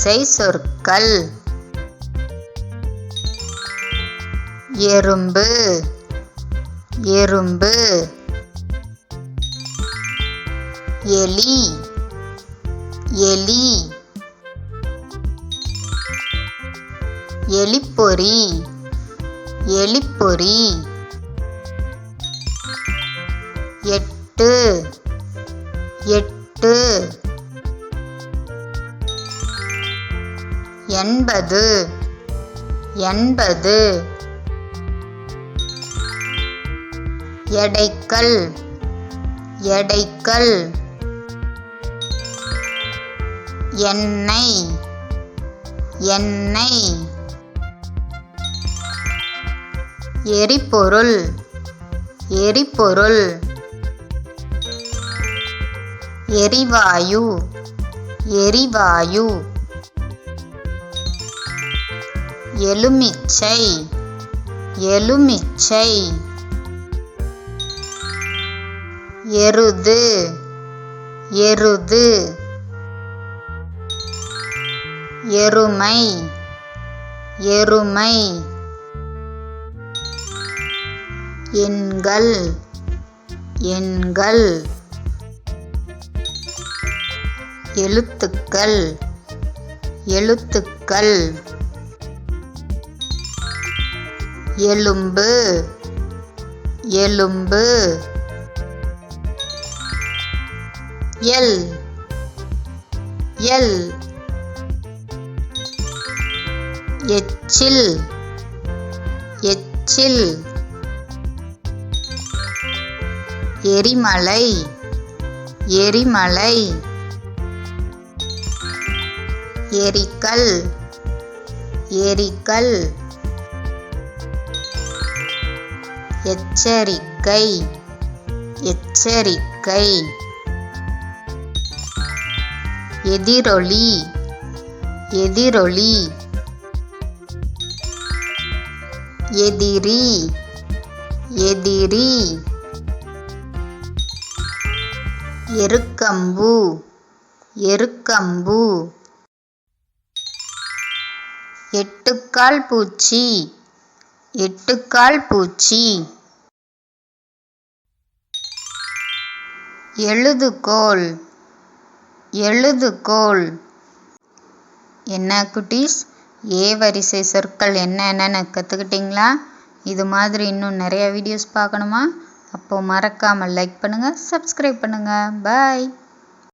வரிசை சொற்கள். எறும்பு எறும்பு. எலி எலி. எலிப்பொறி எலிப்பொறி. எட்டு எட்டு. எண்பது எண்பது. எடைக்கல் எடைக்கல். எண்ணெய் எண்ணெய். எரிபொருள் எரிபொருள். எரிவாயு எரிவாயு. எலுமிச்சை எலுமிச்சை. எருது எருது. எருமை எருமை. எண்கள் எண்கள். எழுத்துக்கள் எழுத்துக்கள். எலும்பு எலும்பு. L L. எச்சில் எச்சில். எரிமலை எரிமலை. எரிக்கல் எரிக்கல். எச்சரிக்கை எச்சரிக்கை. எதிரொலி எதிரொலி. எதிரி எதிரி. எருக்கம்பு எருக்கம்பு. எட்டுக்கால் பூச்சி எட்டுக்கால் பூச்சி. எழுதுகோல் எழுதுகோல். என்ன குட்டீஸ், ஏ வரிசை சொற்கள் என்னென்னு கற்றுக்கிட்டிங்களா? இது மாதிரி இன்னும் நிறைய வீடியோஸ் பார்க்கணுமா? அப்போது மறக்காமல் லைக் பண்ணுங்கள், சப்ஸ்கிரைப் பண்ணுங்கள். பாய்.